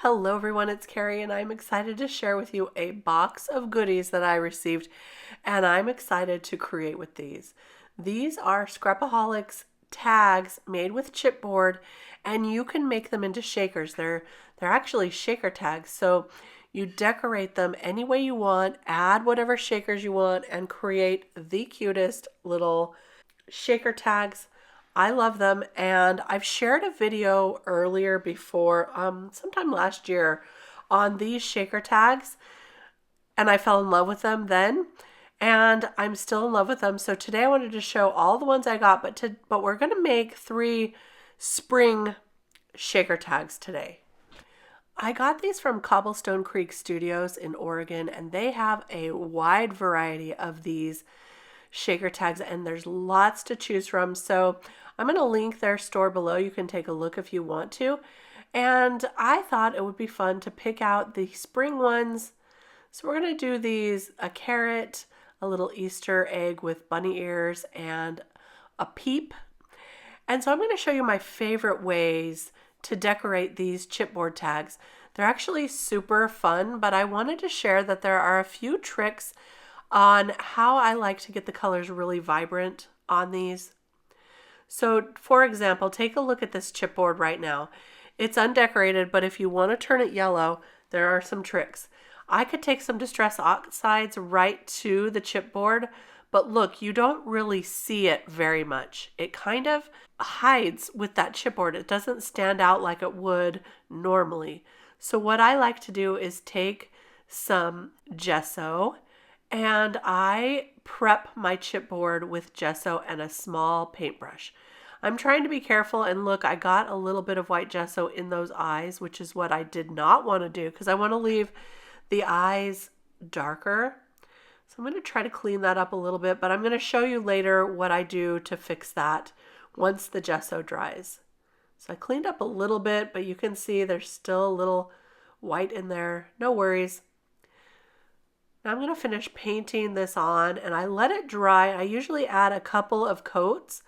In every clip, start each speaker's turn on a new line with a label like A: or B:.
A: Hello everyone, it's Kari and I'm excited to share with you a box of goodies that I received and I'm excited to create with these. These are Scrapaholics tags made with chipboard and you can make them into shakers. They're actually shaker tags, so you decorate them any way you want, add whatever shakers you want and create the cutest little shaker tags. I love them, and I've shared a video earlier before, sometime last year, on these shaker tags, and I fell in love with them then, and I'm still in love with them. So today I wanted to show all the ones I got, but we're gonna make 3 spring shaker tags today. I got these from Cobblestone Creek Studios in Oregon, and they have a wide variety of these shaker tags and there's lots to choose from. So I'm going to link their store below. You can take a look if you want to. And I thought it would be fun to pick out the spring ones. So we're going to do these: a carrot, a little Easter egg with bunny ears, and a peep. And so I'm going to show you my favorite ways to decorate these chipboard tags. They're actually super fun, but I wanted to share that there are a few tricks on how I like to get the colors really vibrant on these. So for example, take a look at this chipboard right now. It's undecorated, but if you want to turn it yellow, there are some tricks. I could take some Distress Oxides right to the chipboard, but look, you don't really see it very much. It kind of hides with that chipboard. It doesn't stand out like it would normally. So what I like to do is take some gesso and I prep my chipboard with gesso and a small paintbrush. I'm trying to be careful, and look, I got a little bit of white gesso in those eyes, which is what I did not want to do because I want to leave the eyes darker. So I'm going to try to clean that up a little bit, but I'm going to show you later what I do to fix that once the gesso dries. So I cleaned up a little bit, but you can see there's still a little white in there. No worries. Now I'm going to finish painting this on and I let it dry. I usually add a couple of coats.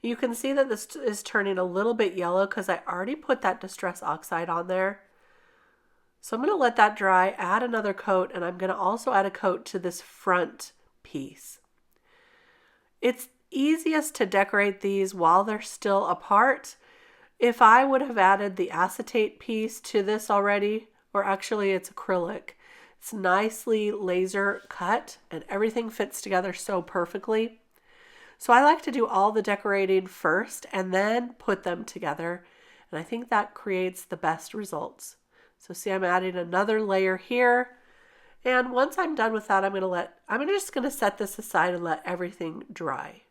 A: You can see that this is turning a little bit yellow because I already put that Distress Oxide on there. So I'm going to let that dry, add another coat, and I'm going to also add a coat to this front piece. It's easiest to decorate these while they're still apart. If I would have added the acetate piece to this already, or actually it's acrylic, it's nicely laser cut and everything fits together so perfectly. So I like to do all the decorating first and then put them together. And I think that creates the best results. So see, I'm adding another layer here. And once I'm done with that, I'm just going to set this aside and let everything dry.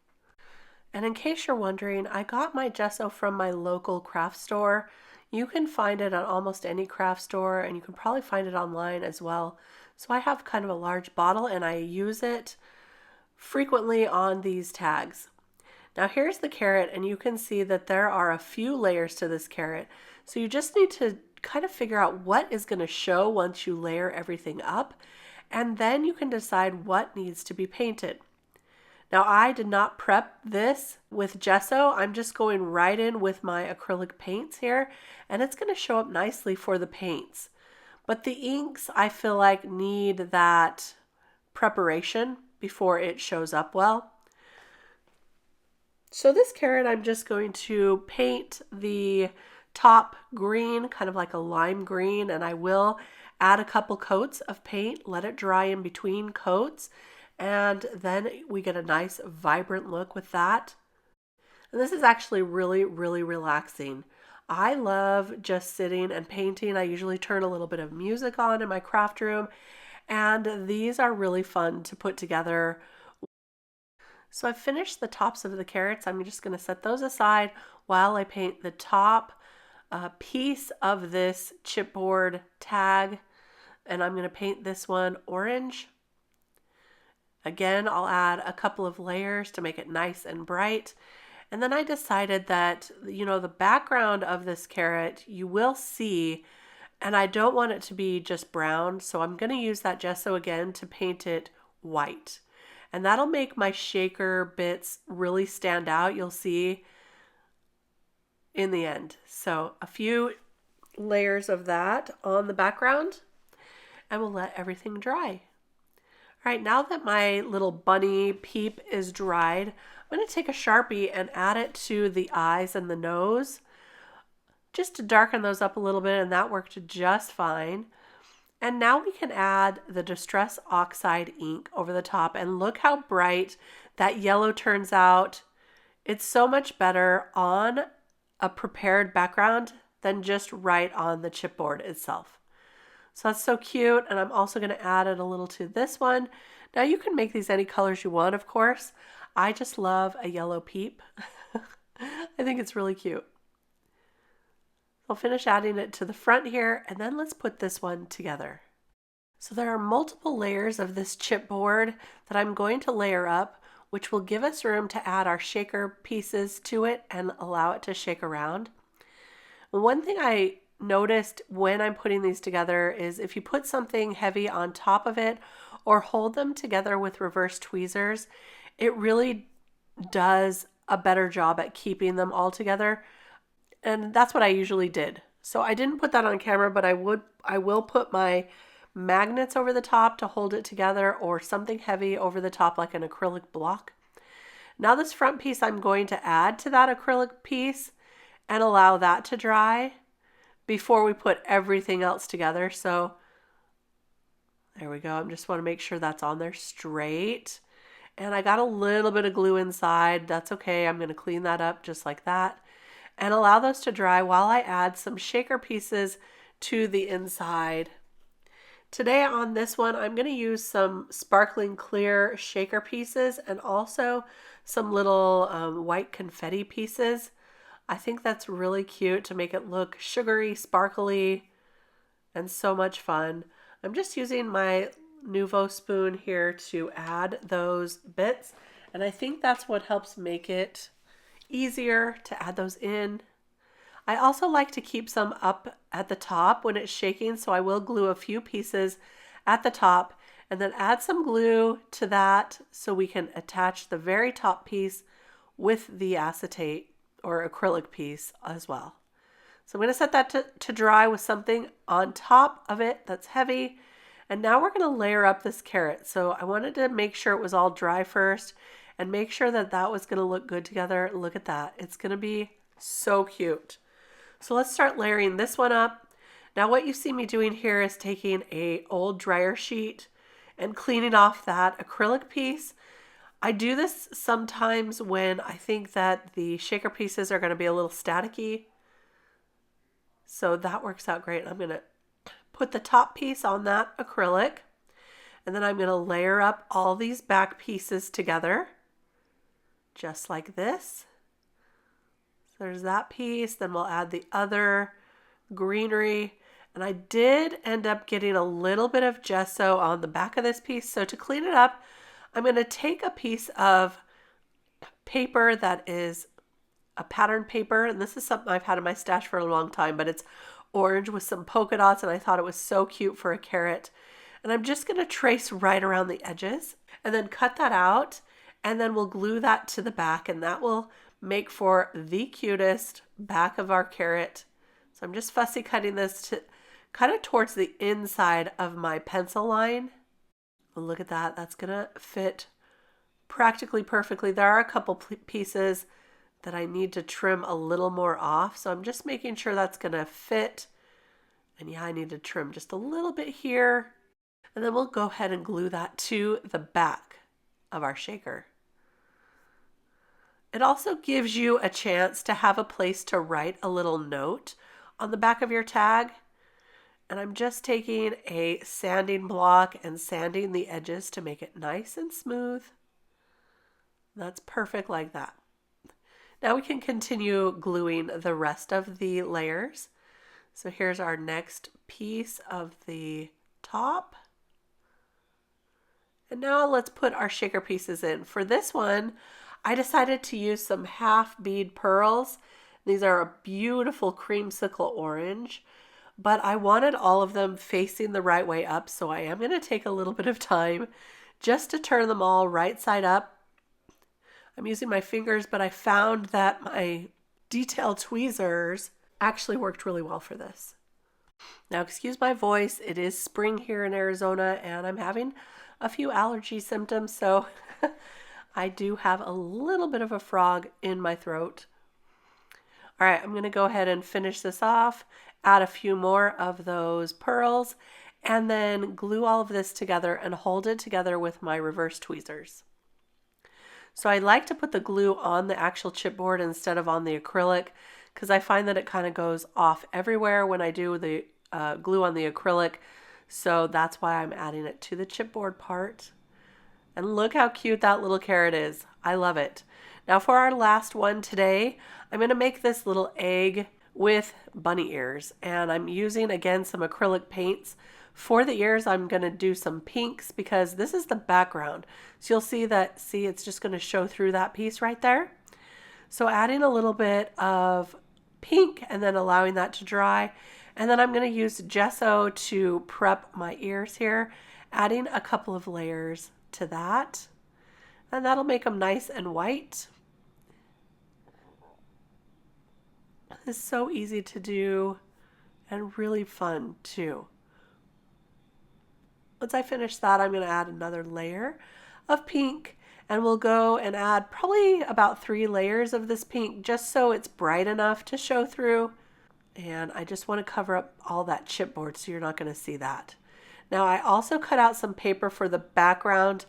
A: And in case you're wondering, I got my gesso from my local craft store. You can find it at almost any craft store, and you can probably find it online as well. So I have kind of a large bottle and I use it frequently on these tags. Now here's the carrot, and you can see that there are a few layers to this carrot. So you just need to kind of figure out what is going to show once you layer everything up, and then you can decide what needs to be painted. Now I did not prep this with gesso. I'm just going right in with my acrylic paints here, and it's going to show up nicely for the paints. But the inks, I feel like, need that preparation before it shows up well. So this carrot, I'm just going to paint the top green, kind of like a lime green, and I will add a couple coats of paint, let it dry in between coats, and then we get a nice vibrant look with that. And this is actually really, really relaxing. I love just sitting and painting. I usually turn a little bit of music on in my craft room, and these are really fun to put together. So I've finished the tops of the carrots. I'm just going to set those aside while I paint the top piece of this chipboard tag, and I'm going to paint this one orange. Again, I'll add a couple of layers to make it nice and bright. And then I decided that, the background of this carrot you will see, and I don't want it to be just brown, so I'm going to use that gesso again to paint it white. And that'll make my shaker bits really stand out, you'll see in the end. So a few layers of that on the background, and we'll let everything dry. All right, now that my little bunny peep is dried, I'm going to take a Sharpie and add it to the eyes and the nose just to darken those up a little bit, and that worked just fine. And now we can add the Distress Oxide ink over the top, and look how bright that yellow turns out. It's so much better on a prepared background than just right on the chipboard itself. So that's so cute, and I'm also going to add it a little to this one. Now you can make these any colors you want, of course. I just love a yellow peep. I think it's really cute. I'll finish adding it to the front here, and then let's put this one together. So there are multiple layers of this chipboard that I'm going to layer up, which will give us room to add our shaker pieces to it and allow it to shake around. One thing I noticed when I'm putting these together is if you put something heavy on top of it or hold them together with reverse tweezers, it really does a better job at keeping them all together. And that's what I usually did. So I didn't put that on camera, but I will put my magnets over the top to hold it together, or something heavy over the top like an acrylic block. Now this front piece I'm going to add to that acrylic piece and allow that to dry before we put everything else together. So there we go. I just want to make sure that's on there straight. And I got a little bit of glue inside. That's okay. I'm going to clean that up just like that and allow those to dry while I add some shaker pieces to the inside. Today on this one, I'm going to use some sparkling clear shaker pieces and also some little white confetti pieces. I think that's really cute to make it look sugary, sparkly, and so much fun. I'm just using my Nouveau spoon here to add those bits, and I think that's what helps make it easier to add those in. I also like to keep some up at the top when it's shaking, so I will glue a few pieces at the top and then add some glue to that so we can attach the very top piece with the acetate or acrylic piece as well. So I'm going to set that to dry with something on top of it that's heavy. And now we're going to layer up this carrot. So I wanted to make sure it was all dry first and make sure that that was going to look good together. Look at that. It's going to be so cute. So let's start layering this one up. Now what you see me doing here is taking an old dryer sheet and cleaning off that acrylic piece. I do this sometimes when I think that the shaker pieces are going to be a little staticky. So that works out great. I'm going to put the top piece on that acrylic, and then I'm going to layer up all these back pieces together, just like this. So there's that piece, then we'll add the other greenery, and I did end up getting a little bit of gesso on the back of this piece. So to clean it up, I'm going to take a piece of paper that is a pattern paper, and this is something I've had in my stash for a long time, but it's orange with some polka dots, and I thought it was so cute for a carrot. And I'm just going to trace right around the edges and then cut that out, and then we'll glue that to the back, and that will make for the cutest back of our carrot. So I'm just fussy cutting this to cut it towards the inside of my pencil line. Look at that. That's going to fit practically perfectly. There are a couple pieces that I need to trim a little more off, so I'm just making sure that's going to fit. And yeah, I need to trim just a little bit here. And then we'll go ahead and glue that to the back of our shaker. It also gives you a chance to have a place to write a little note on the back of your tag. And I'm just taking a sanding block and sanding the edges to make it nice and smooth. That's perfect like that. Now we can continue gluing the rest of the layers. So here's our next piece of the top. And now let's put our shaker pieces in. For this one, I decided to use some half bead pearls. These are a beautiful creamsicle orange, but I wanted all of them facing the right way up, so I am going to take a little bit of time just to turn them all right side up. I'm using my fingers, but I found that my detail tweezers actually worked really well for this. Now, excuse my voice. It is spring here in Arizona and I'm having a few allergy symptoms, so I do have a little bit of a frog in my throat. All right, I'm going to go ahead and finish this off, add a few more of those pearls, and then glue all of this together and hold it together with my reverse tweezers. So I like to put the glue on the actual chipboard instead of on the acrylic because I find that it kind of goes off everywhere when I do the glue on the acrylic. So that's why I'm adding it to the chipboard part. And look how cute that little carrot is. I love it. Now for our last one today, I'm going to make this little egg with bunny ears. And I'm using, again, some acrylic paints. For the ears, I'm going to do some pinks because this is the background. So you'll see that, it's just going to show through that piece right there. So adding a little bit of pink and then allowing that to dry. And then I'm going to use gesso to prep my ears here, adding a couple of layers to that. And that'll make them nice and white. It's so easy to do and really fun too. Once I finish that, I'm going to add another layer of pink, and we'll go and add probably about 3 layers of this pink just so it's bright enough to show through. And I just want to cover up all that chipboard so you're not going to see that. Now I also cut out some paper for the background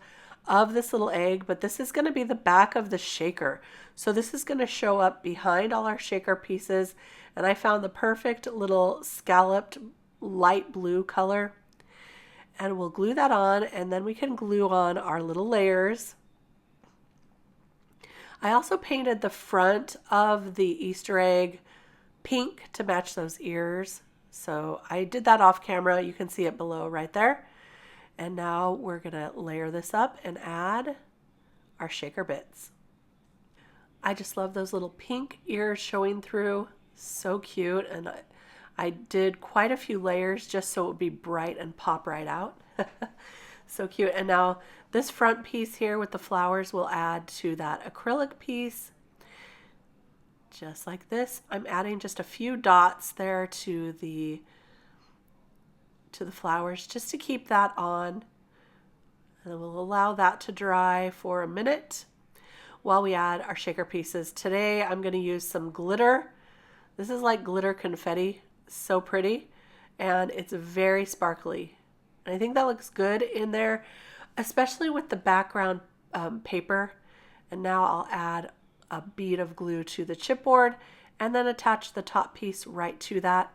A: of this little egg, but this is going to be the back of the shaker. So this is going to show up behind all our shaker pieces, and I found the perfect little scalloped light blue color. And we'll glue that on, and then we can glue on our little layers. I also painted the front of the Easter egg pink to match those ears. So I did that off camera. You can see it below right there. And now we're going to layer this up and add our shaker bits. I just love those little pink ears showing through. So cute. And I did quite a few layers just so it would be bright and pop right out. So cute. And now this front piece here with the flowers will add to that acrylic piece. Just like this. I'm adding just a few dots there to the flowers just to keep that on. And we'll allow that to dry for a minute while we add our shaker pieces. Today I'm going to use some glitter. This is like glitter confetti. So pretty, and it's very sparkly, and I think that looks good in there, especially with the background paper. And now I'll add a bead of glue to the chipboard and then attach the top piece right to that.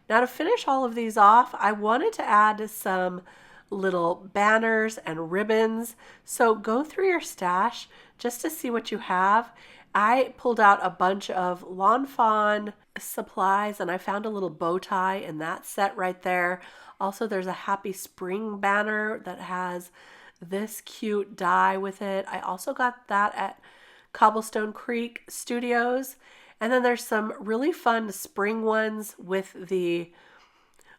A: Now to finish all of these off, I wanted to add some little banners and ribbons, so go through your stash just to see what you have. I pulled out a bunch of Lawn Fawn supplies, and I found a little bow tie in that set right there. Also, there's a Happy Spring banner that has this cute die with it. I also got that at Cobblestone Creek Studios. And then there's some really fun spring ones with the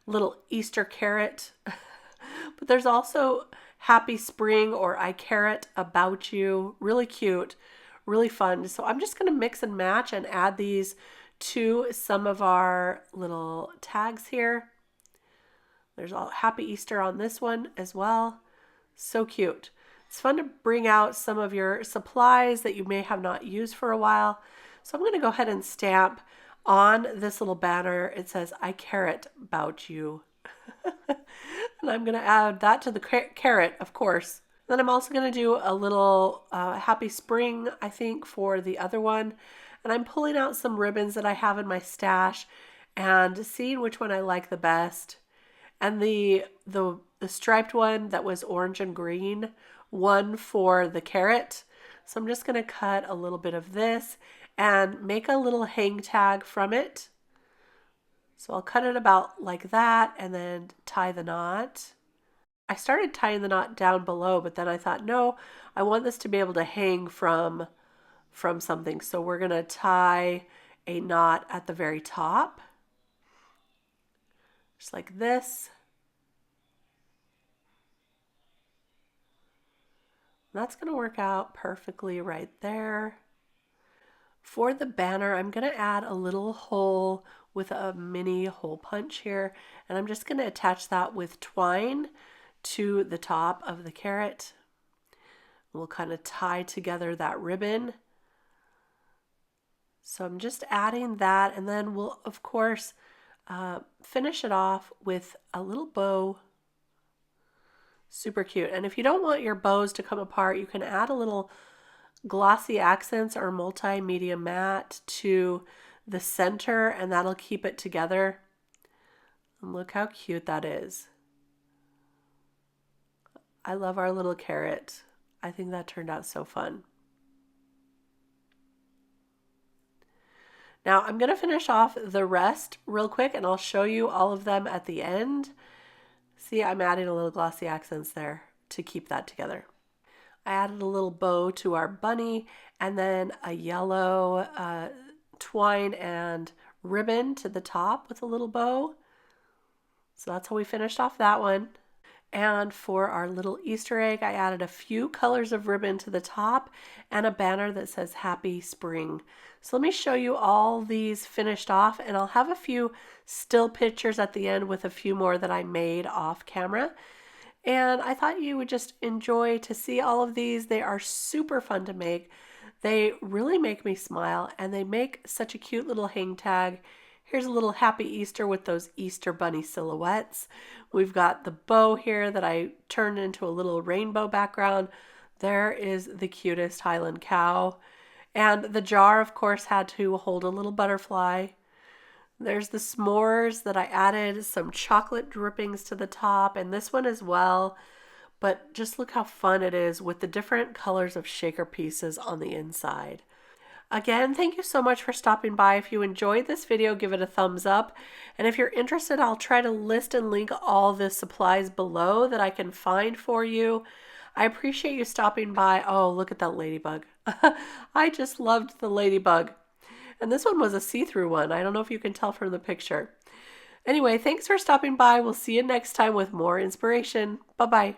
A: little Easter carrot. But there's also Happy Spring or I Carrot About You. Really cute. Really fun. So I'm just going to mix and match and add these to some of our little tags here. There's all Happy Easter on this one as well. So cute. It's fun to bring out some of your supplies that you may have not used for a while. So I'm going to go ahead and stamp on this little banner. It says, I carrot about you. And I'm going to add that to the carrot, of course. Then I'm also going to do a little Happy Spring, I think, for the other one. And I'm pulling out some ribbons that I have in my stash and seeing which one I like the best. And the striped one that was orange and green, one for the carrot. So I'm just going to cut a little bit of this and make a little hang tag from it. So I'll cut it about like that and then tie the knot. I started tying the knot down below, but then I thought, no, I want this to be able to hang from something. So we're going to tie a knot at the very top, just like this. That's going to work out perfectly right there. For the banner, I'm going to add a little hole with a mini hole punch here, and I'm just going to attach that with twine to the top of the carrot. We'll kind of tie together that ribbon. So I'm just adding that, and then we'll, of course, finish it off with a little bow. Super cute. And if you don't want your bows to come apart, you can add a little glossy accents or multimedia matte to the center, and that'll keep it together. And look how cute that is. I love our little carrot. I think that turned out so fun. Now I'm going to finish off the rest real quick, and I'll show you all of them at the end. See, I'm adding a little glossy accents there to keep that together. I added a little bow to our bunny, and then a yellow twine and ribbon to the top with a little bow. So that's how we finished off that one. And for our little Easter egg, I added a few colors of ribbon to the top and a banner that says Happy Spring. So let me show you all these finished off, and I'll have a few still pictures at the end with a few more that I made off camera. And I thought you would just enjoy to see all of these. They are super fun to make. They really make me smile, and they make such a cute little hang tag. Here's a little Happy Easter with those Easter bunny silhouettes. We've got the bow here that I turned into a little rainbow background. There is the cutest Highland cow. And the jar, of course, had to hold a little butterfly. There's the s'mores that I added some chocolate drippings to the top, and this one as well. But just look how fun it is with the different colors of shaker pieces on the inside. Again, thank you so much for stopping by. If you enjoyed this video, give it a thumbs up. And if you're interested, I'll try to list and link all the supplies below that I can find for you. I appreciate you stopping by. Oh, look at that ladybug. I just loved the ladybug. And this one was a see-through one. I don't know if you can tell from the picture. Anyway, thanks for stopping by. We'll see you next time with more inspiration. Bye-bye.